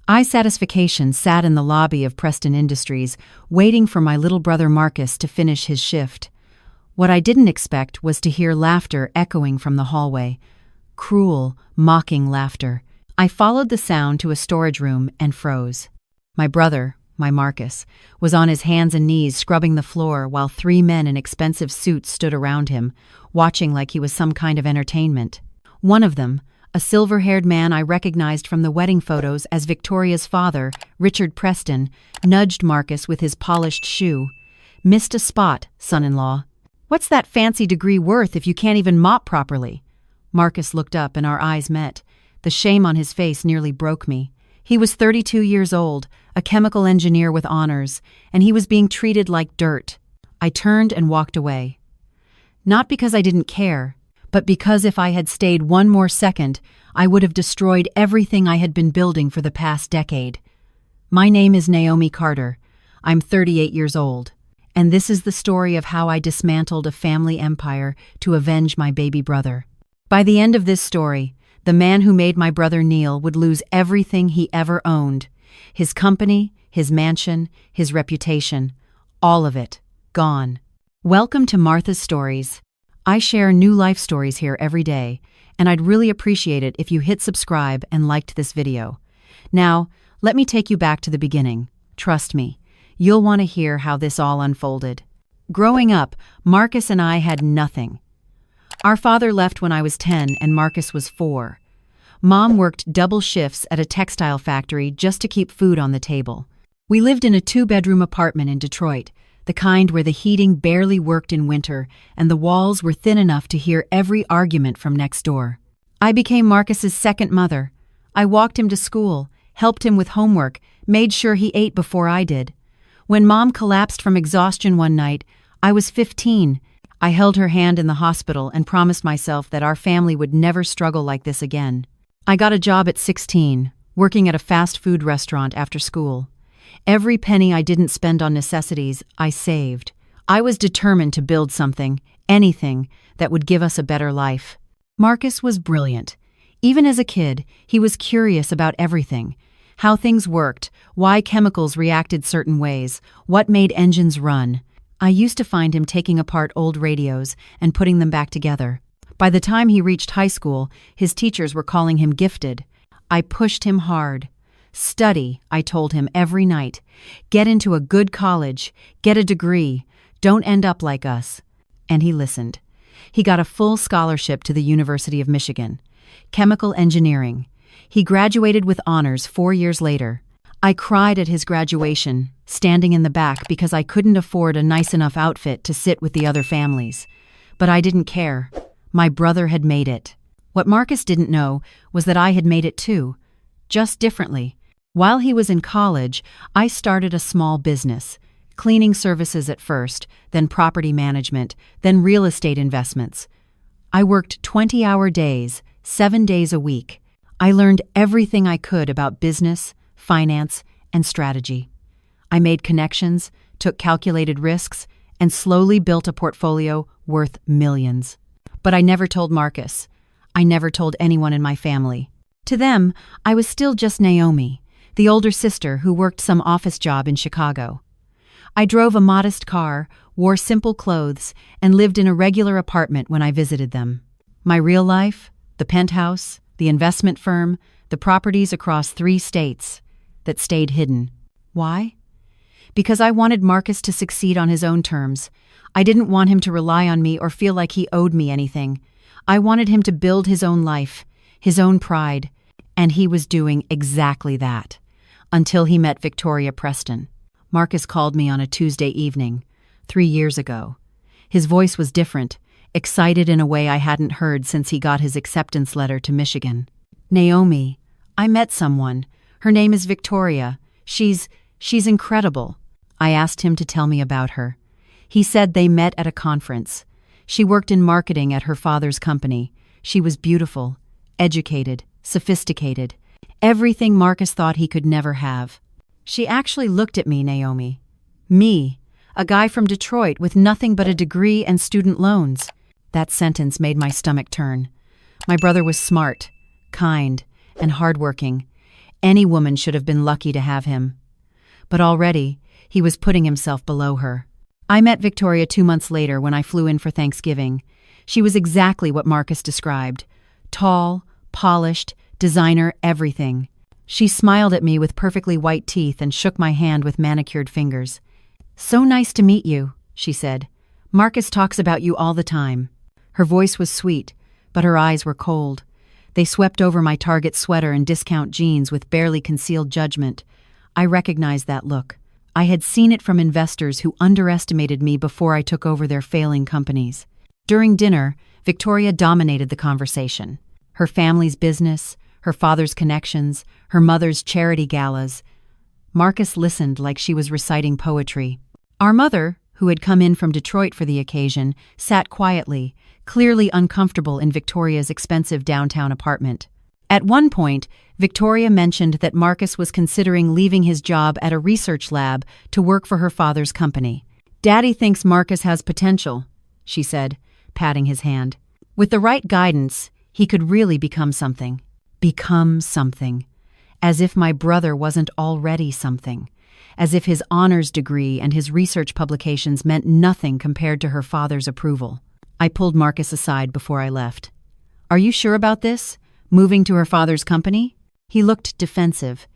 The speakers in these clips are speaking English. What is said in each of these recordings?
Satisfaction sat in the lobby of Preston Industries, waiting for my little brother Marcus to finish his shift. What I didn't expect was to hear laughter echoing from the hallway. Cruel, mocking laughter. I followed the sound to a storage room and froze. My brother, my Marcus, was on his hands and knees scrubbing the floor while 3 men in expensive suits stood around him, watching like he was some kind of entertainment. One of them, a silver-haired man I recognized from the wedding photos as Victoria's father, Richard Preston, nudged Marcus with his polished shoe. "Missed a spot, son-in-law. What's that fancy degree worth if you can't even mop properly?" Marcus looked up and our eyes met. The shame on his face nearly broke me. He was 32 years old, a chemical engineer with honors, and he was being treated like dirt. I turned and walked away. Not because I didn't care, but because if I had stayed one more second, I would have destroyed everything I had been building for the past decade. My name is Naomi Carter. I'm 38 years old, and this is the story of how I dismantled a family empire to avenge my baby brother. By the end of this story, the man who made my brother Neil would lose everything he ever owned. His company, his mansion, his reputation, all of it, gone. Welcome to Martha's Stories. I share new life stories here every day, and I'd really appreciate it if you hit subscribe and liked this video. Now, let me take you back to the beginning. Trust me, you'll want to hear how this all unfolded. Growing up, Marcus and I had nothing. Our father left when I was 10 and Marcus was 4. Mom worked double shifts at a textile factory just to keep food on the table. We lived in a 2-bedroom apartment in Detroit, the kind where the heating barely worked in winter and the walls were thin enough to hear every argument from next door. I became Marcus's second mother. I walked him to school, helped him with homework, made sure he ate before I did. When Mom collapsed from exhaustion one night, I was 15. I held her hand in the hospital and promised myself that our family would never struggle like this again. I got a job at 16, working at a fast food restaurant after school. Every penny I didn't spend on necessities, I saved. I was determined to build something, anything, that would give us a better life. Marcus was brilliant. Even as a kid, he was curious about everything. How things worked, why chemicals reacted certain ways, what made engines run. I used to find him taking apart old radios and putting them back together. By the time he reached high school, his teachers were calling him gifted. I pushed him hard. Study, I told him every night. Get into a good college. Get a degree. Don't end up like us. And he listened. He got a full scholarship to the University of Michigan. Chemical engineering. He graduated with honors 4 years later. I cried at his graduation, standing in the back because I couldn't afford a nice enough outfit to sit with the other families. But I didn't care. My brother had made it. What Marcus didn't know was that I had made it too, just differently. While he was in college, I started a small business, cleaning services at first, then property management, then real estate investments. I worked 20-hour days, 7 days a week. I learned everything I could about business, finance, and strategy. I made connections, took calculated risks, and slowly built a portfolio worth millions. But I never told Marcus. I never told anyone in my family. To them, I was still just Naomi, the older sister who worked some office job in Chicago. I drove a modest car, wore simple clothes, and lived in a regular apartment when I visited them. My real life, the penthouse, the investment firm, the properties across 3 states, that stayed hidden. Why? Because I wanted Marcus to succeed on his own terms. I didn't want him to rely on me or feel like he owed me anything. I wanted him to build his own life, his own pride, and he was doing exactly that. Until he met Victoria Preston. Marcus called me on a Tuesday evening, 3 years ago. His voice was different, excited in a way I hadn't heard since he got his acceptance letter to Michigan. "Naomi, I met someone. Her name is Victoria. She's incredible." I asked him to tell me about her. He said they met at a conference. She worked in marketing at her father's company. She was beautiful, educated, sophisticated. Everything Marcus thought he could never have. She actually looked at me, Naomi. Me, a guy from Detroit with nothing but a degree and student loans. That sentence made my stomach turn. My brother was smart, kind, and hardworking. Any woman should have been lucky to have him. But already, he was putting himself below her. I met Victoria 2 months later when I flew in for Thanksgiving. She was exactly what Marcus described. Tall, polished, designer everything. She smiled at me with perfectly white teeth and shook my hand with manicured fingers. "So nice to meet you," she said. "Marcus talks about you all the time." Her voice was sweet, but her eyes were cold. They swept over my Target sweater and discount jeans with barely concealed judgment. I recognized that look. I had seen it from investors who underestimated me before I took over their failing companies. During dinner, Victoria dominated the conversation. Her family's business, her father's connections, her mother's charity galas. Marcus listened like she was reciting poetry. Our mother, who had come in from Detroit for the occasion, sat quietly, clearly uncomfortable in Victoria's expensive downtown apartment. At one point, Victoria mentioned that Marcus was considering leaving his job at a research lab to work for her father's company. "Daddy thinks Marcus has potential," she said, patting his hand. "With the right guidance, he could really become something." Become something. As if my brother wasn't already something. As if his honors degree and his research publications meant nothing compared to her father's approval. I pulled Marcus aside before I left. "Are you sure about this? Moving to her father's company?" He looked defensive.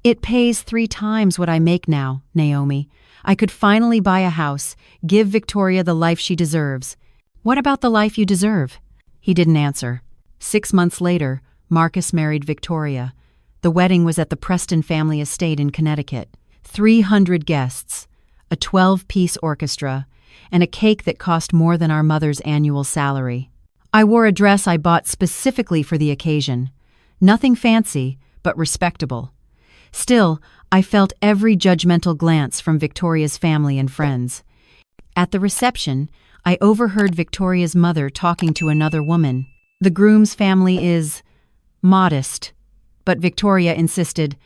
"It pays 3 times what I make now, Naomi. I could finally buy a house, give Victoria the life she deserves." "What about the life you deserve?" He didn't answer. 6 months later, Marcus married Victoria. The wedding was at the Preston family estate in Connecticut. 300 guests, a 12-piece orchestra, and a cake that cost more than our mother's annual salary. I wore a dress I bought specifically for the occasion. Nothing fancy, but respectable. Still, I felt every judgmental glance from Victoria's family and friends. At the reception, I overheard Victoria's mother talking to another woman. "The groom's family is modest," but Victoria insisted.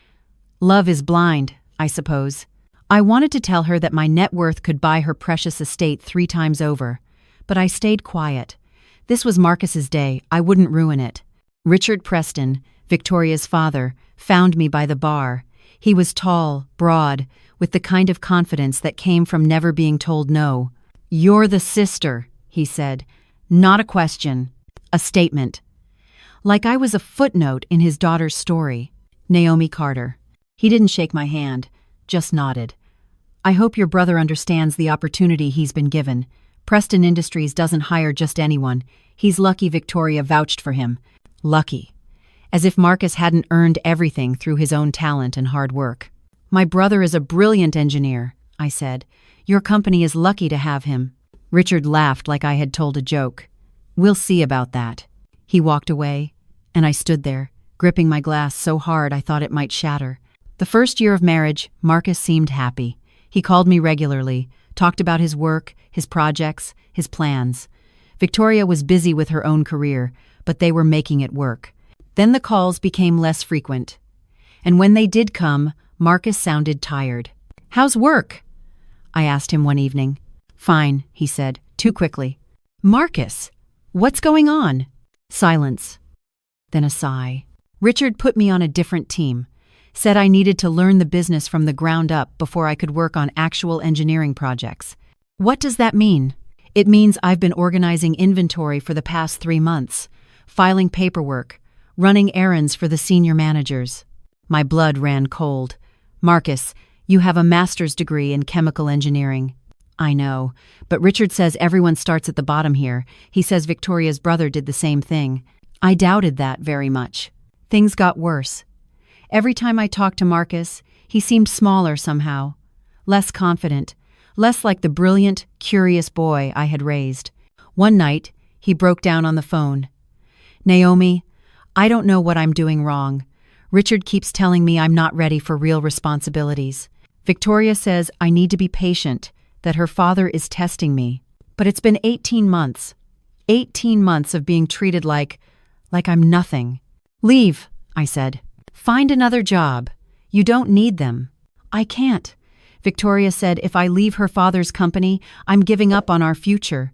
"Love is blind, I suppose." I wanted to tell her that my net worth could buy her precious estate 3 times over, but I stayed quiet. This was Marcus's day, I wouldn't ruin it. Richard Preston, Victoria's father, found me by the bar. He was tall, broad, with the kind of confidence that came from never being told no. "You're the sister," he said. "Not a question. A statement." Like I was a footnote in his daughter's story. Naomi Carter. He didn't shake my hand, just nodded. "I hope your brother understands the opportunity he's been given. Preston Industries doesn't hire just anyone. He's lucky Victoria vouched for him." Lucky. As if Marcus hadn't earned everything through his own talent and hard work. "My brother is a brilliant engineer," I said. "Your company is lucky to have him." Richard laughed like I had told a joke. "We'll see about that." He walked away, and I stood there, gripping my glass so hard I thought it might shatter. The first year of marriage, Marcus seemed happy. He called me regularly, talked about his work, his projects, his plans. Victoria was busy with her own career, but they were making it work. Then the calls became less frequent. And when they did come, Marcus sounded tired. "How's work?" I asked him one evening. "Fine," he said, too quickly. "Marcus, what's going on?" Silence. Then a sigh. "Richard put me on a different team. Said I needed to learn the business from the ground up before I could work on actual engineering projects." "What does that mean?" "It means I've been organizing inventory for the past 3 months, filing paperwork, running errands for the senior managers." My blood ran cold. "Marcus, you have a master's degree in chemical engineering." "I know, but Richard says everyone starts at the bottom here. He says Victoria's brother did the same thing." I doubted that very much. Things got worse. Every time I talked to Marcus, he seemed smaller somehow, less confident, less like the brilliant, curious boy I had raised. One night, he broke down on the phone. "Naomi, I don't know what I'm doing wrong. Richard keeps telling me I'm not ready for real responsibilities. Victoria says I need to be patient, that her father is testing me. But it's been 18 months. 18 months of being treated like I'm nothing." "Leave," I said. "Find another job. You don't need them." "I can't." Victoria said if I leave her father's company, I'm giving up on our future.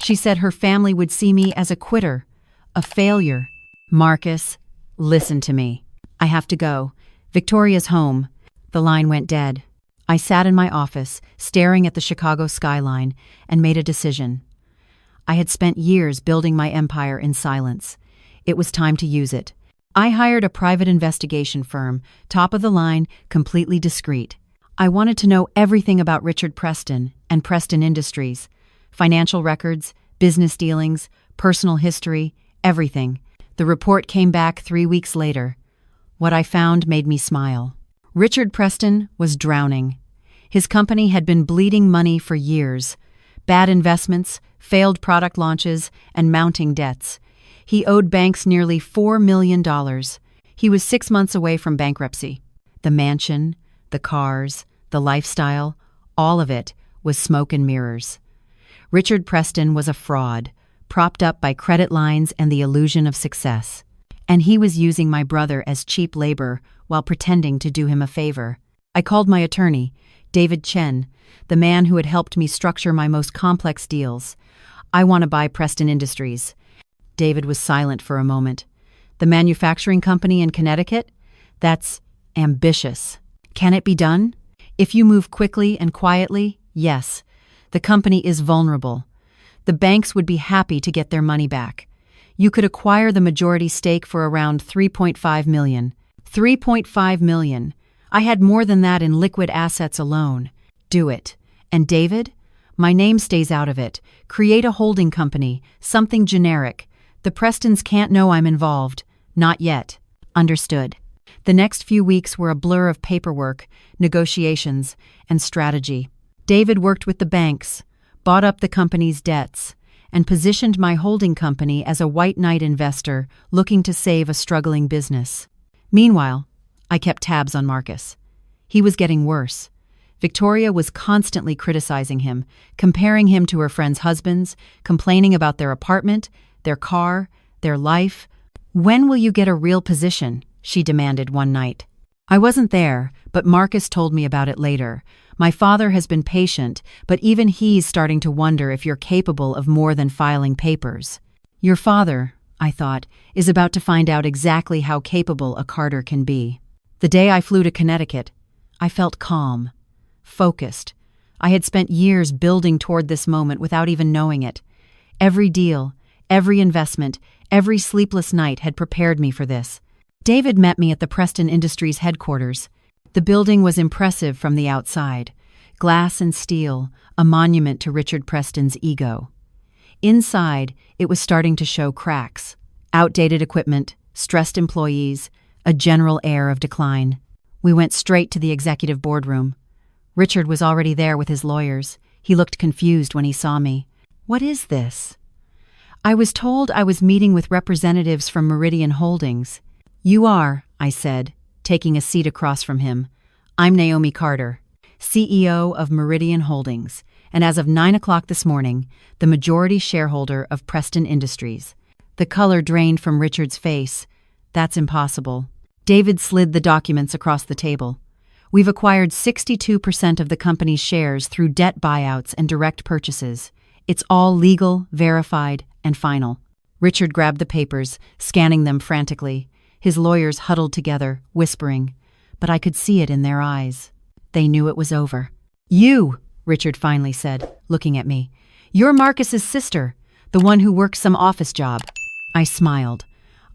She said her family would see me as a quitter, a failure. "Marcus, listen to me. I have to go. Victoria's home. The line went dead. I sat in my office, staring at the Chicago skyline, and made a decision. I had spent years building my empire in silence. It was time to use it. I hired a private investigation firm, top of the line, completely discreet. I wanted to know everything about Richard Preston and Preston Industries. Financial records, business dealings, personal history, everything. The report came back 3 weeks later. What I found made me smile. Richard Preston was drowning. His company had been bleeding money for years. Bad investments, failed product launches, and mounting debts. He owed banks nearly $4 million. He was 6 months away from bankruptcy. The mansion, the cars, the lifestyle, all of it was smoke and mirrors. Richard Preston was a fraud, propped up by credit lines and the illusion of success. And he was using my brother as cheap labor while pretending to do him a favor. I called my attorney, David Chen, the man who had helped me structure my most complex deals. I want to buy Preston Industries. David was silent for a moment. The manufacturing company in Connecticut? That's ambitious. Can it be done? If you move quickly and quietly, yes. The company is vulnerable. The banks would be happy to get their money back. You could acquire the majority stake for around $3.5 million. $3.5 million. I had more than that in liquid assets alone. Do it. And David? My name stays out of it. Create a holding company, something generic. The Prestons can't know I'm involved. Not yet. Understood. The next few weeks were a blur of paperwork, negotiations, and strategy. David worked with the banks, bought up the company's debts, and positioned my holding company as a white knight investor looking to save a struggling business. Meanwhile, I kept tabs on Marcus. He was getting worse. Victoria was constantly criticizing him, comparing him to her friends' husbands, complaining about their apartment, their car, their life. "When will you get a real position?" she demanded one night. I wasn't there, but Marcus told me about it later. "My father has been patient, but even he's starting to wonder if you're capable of more than filing papers." Your father, I thought, is about to find out exactly how capable a Carter can be. The day I flew to Connecticut, I felt calm, focused. I had spent years building toward this moment without even knowing it. Every deal, every investment, every sleepless night had prepared me for this. David met me at the Preston Industries headquarters. The building was impressive from the outside. Glass and steel, a monument to Richard Preston's ego. Inside, it was starting to show cracks. Outdated equipment, stressed employees, a general air of decline. We went straight to the executive boardroom. Richard was already there with his lawyers. He looked confused when he saw me. "What is this?" "I was told I was meeting with representatives from Meridian Holdings." "You are," I said, taking a seat across from him. "I'm Naomi Carter, CEO of Meridian Holdings, and as of 9 o'clock this morning, the majority shareholder of Preston Industries." The color drained from Richard's face. "That's impossible." David slid the documents across the table. "We've acquired 62% of the company's shares through debt buyouts and direct purchases. It's all legal, verified, and final." Richard grabbed the papers, scanning them frantically. His lawyers huddled together, whispering, but I could see it in their eyes. They knew it was over. "You," Richard finally said, looking at me. "You're Marcus's sister, the one who works some office job." I smiled.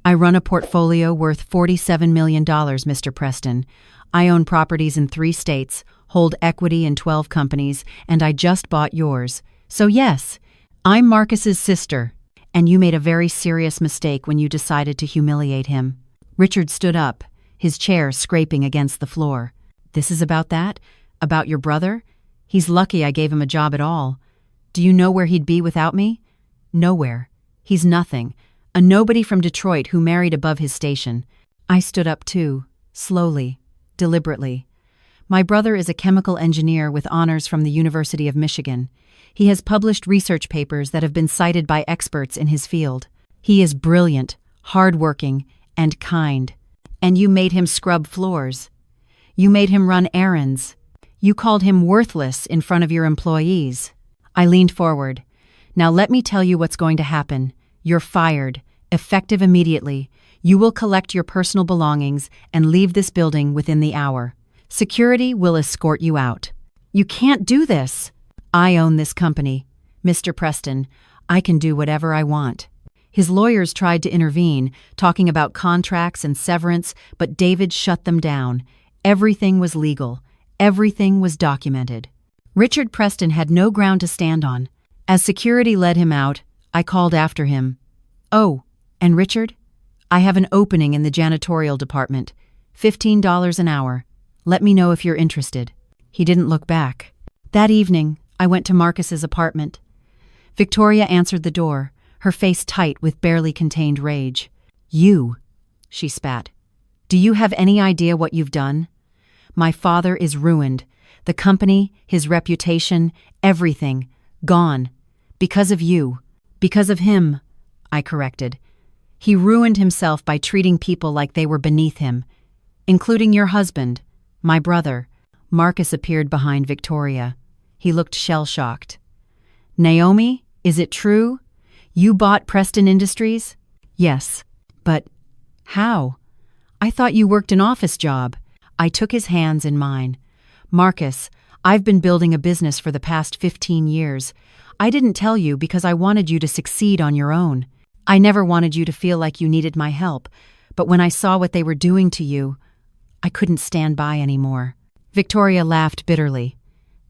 "I run a portfolio worth $47 million, Mr. Preston. I own properties in 3 states, hold equity in 12 companies, and I just bought yours. So yes, I'm Marcus's sister, and you made a very serious mistake when you decided to humiliate him." Richard stood up, his chair scraping against the floor. "This is about that? About your brother? He's lucky I gave him a job at all. Do you know where he'd be without me? Nowhere. He's nothing. A nobody from Detroit who married above his station." I stood up too, slowly, deliberately. "My brother is a chemical engineer with honors from the University of Michigan. He has published research papers that have been cited by experts in his field. He is brilliant, hardworking, and kind. And you made him scrub floors. You made him run errands. You called him worthless in front of your employees." I leaned forward. "Now let me tell you what's going to happen. You're fired, effective immediately. You will collect your personal belongings and leave this building within the hour. Security will escort you out." "You can't do this." "I own this company. Mr. Preston, I can do whatever I want." His lawyers tried to intervene, talking about contracts and severance, but David shut them down. Everything was legal. Everything was documented. Richard Preston had no ground to stand on. As security led him out, I called after him. "Oh, and Richard? I have an opening in the janitorial department. $15 an hour. Let me know if you're interested." He didn't look back. That evening, I went to Marcus's apartment. Victoria answered the door, her face tight with barely contained rage. "You," she spat. "Do you have any idea what you've done? My father is ruined. The company, his reputation, everything, gone. Because of you. Because of him," I corrected. "He ruined himself by treating people like they were beneath him, including your husband, my brother." Marcus appeared behind Victoria. He looked shell-shocked. "Naomi, is it true? You bought Preston Industries?" "Yes. But how? I thought you worked an office job." I took his hands in mine. "Marcus, I've been building a business for the past 15 years. I didn't tell you because I wanted you to succeed on your own. I never wanted you to feel like you needed my help, but when I saw what they were doing to you, I couldn't stand by anymore." Victoria laughed bitterly.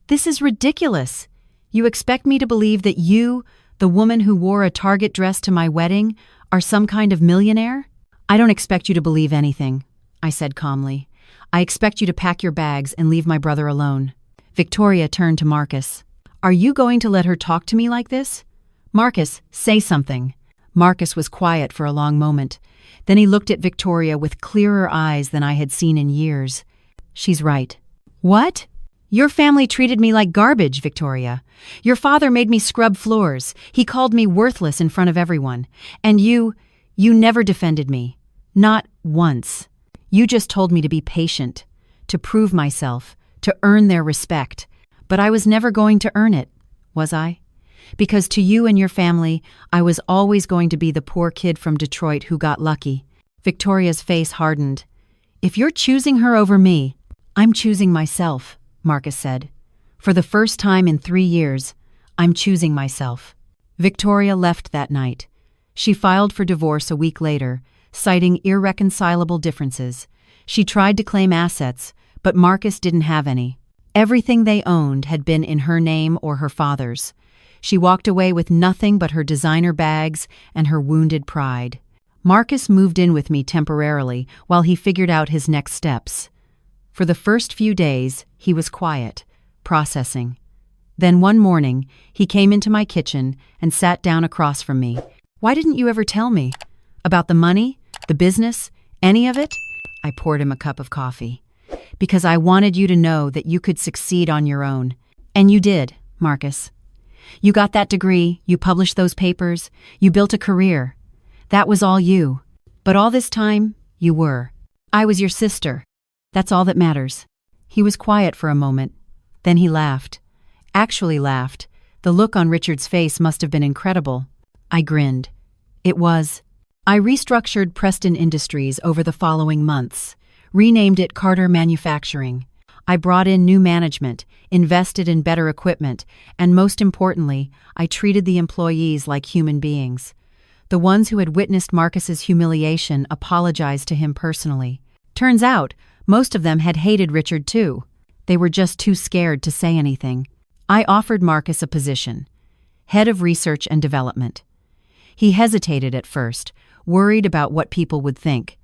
"This is ridiculous. You expect me to believe that you, the woman who wore a Target dress to my wedding, are some kind of millionaire?" "I don't expect you to believe anything," I said calmly. "I expect you to pack your bags and leave my brother alone." Victoria turned to Marcus. "Are you going to let her talk to me like this? Marcus, say something." Marcus was quiet for a long moment. Then he looked at Victoria with clearer eyes than I had seen in years. "She's right." "What?" "Your family treated me like garbage, Victoria. Your father made me scrub floors. He called me worthless in front of everyone. And you never defended me. Not once. You just told me to be patient, to prove myself, to earn their respect. But I was never going to earn it, was I? Because to you and your family, I was always going to be the poor kid from Detroit who got lucky." Victoria's face hardened. "If you're choosing her over me, I'm choosing myself," Marcus said. "For the first time in 3 years, I'm choosing myself." Victoria left that night. She filed for divorce a week later, citing irreconcilable differences. She tried to claim assets, but Marcus didn't have any. Everything they owned had been in her name or her father's. She walked away with nothing but her designer bags and her wounded pride. Marcus moved in with me temporarily while he figured out his next steps. For the first few days, he was quiet, processing. Then one morning, he came into my kitchen and sat down across from me. "Why didn't you ever tell me? About the money? The business? Any of it?" I poured him a cup of coffee. "Because I wanted you to know that you could succeed on your own. And you did, Marcus. You got that degree, you published those papers, you built a career. That was all you. But all this time, you were. I was your sister. That's all that matters." He was quiet for a moment. Then he laughed. Actually laughed. The look on Richard's face must have been incredible. I grinned. It was. I restructured Preston Industries over the following months, renamed it Carter Manufacturing. I brought in new management, invested in better equipment, and most importantly, I treated the employees like human beings. The ones who had witnessed Marcus's humiliation apologized to him personally. Turns out, most of them had hated Richard too. They were just too scared to say anything. I offered Marcus a position, head of research and development. He hesitated at first, worried about what people would think,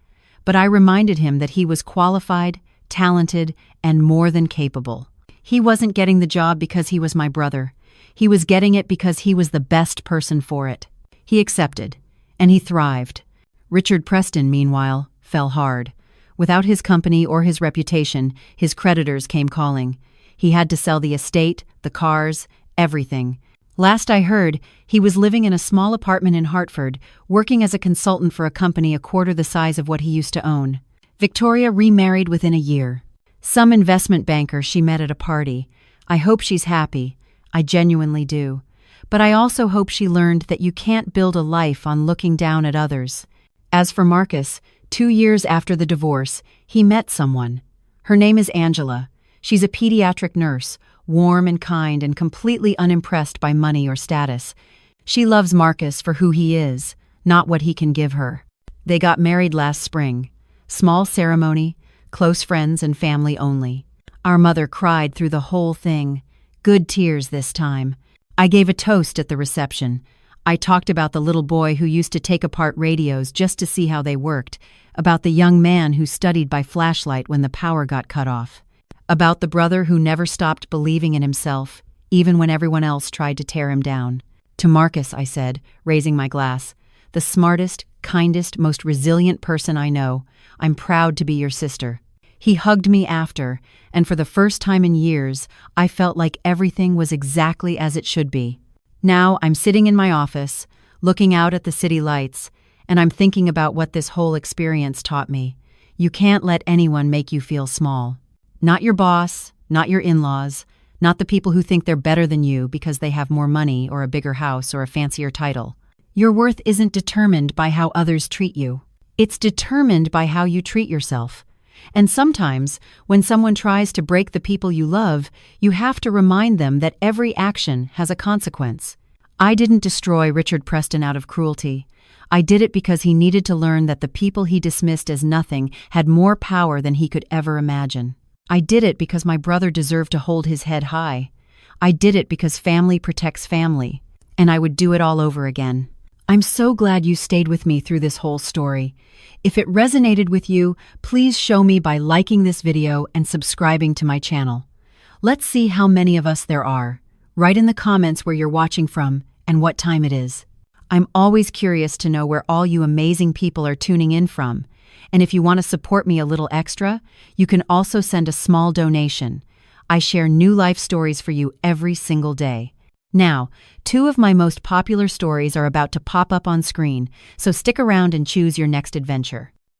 but I reminded him that he was qualified, talented, and more than capable. He wasn't getting the job because he was my brother. He was getting it because he was the best person for it. He accepted, and he thrived. Richard Preston, meanwhile, fell hard. Without his company or his reputation, his creditors came calling. He had to sell the estate, the cars, everything. Last I heard, he was living in a small apartment in Hartford, working as a consultant for a company a quarter the size of what he used to own. Victoria remarried within a year. Some investment banker she met at a party. I hope she's happy. I genuinely do. But I also hope she learned that you can't build a life on looking down at others. As for Marcus, 2 years after the divorce, he met someone. Her name is Angela. She's a pediatric nurse, warm and kind and completely unimpressed by money or status. She loves Marcus for who he is, not what he can give her. They got married last spring. Small ceremony, close friends and family only. Our mother cried through the whole thing. Good tears this time. I gave a toast at the reception. I talked about the little boy who used to take apart radios just to see how they worked, about the young man who studied by flashlight when the power got cut off, about the brother who never stopped believing in himself, even when everyone else tried to tear him down. To Marcus, I said, raising my glass, the smartest, kindest, most resilient person I know, I'm proud to be your sister. He hugged me after, and for the first time in years, I felt like everything was exactly as it should be. Now I'm sitting in my office, looking out at the city lights, and I'm thinking about what this whole experience taught me. You can't let anyone make you feel small. Not your boss, not your in-laws, not the people who think they're better than you because they have more money or a bigger house or a fancier title. Your worth isn't determined by how others treat you. It's determined by how you treat yourself. And sometimes, when someone tries to break the people you love, you have to remind them that every action has a consequence. I didn't destroy Richard Preston out of cruelty. I did it because he needed to learn that the people he dismissed as nothing had more power than he could ever imagine. I did it because my brother deserved to hold his head high. I did it because family protects family, and I would do it all over again. I'm so glad you stayed with me through this whole story. If it resonated with you, please show me by liking this video and subscribing to my channel. Let's see how many of us there are. Write in the comments where you're watching from and what time it is. I'm always curious to know where all you amazing people are tuning in from. And if you want to support me a little extra, you can also send a small donation. I share new life stories for you every single day. Now, 2 of my most popular stories are about to pop up on screen, so stick around and choose your next adventure.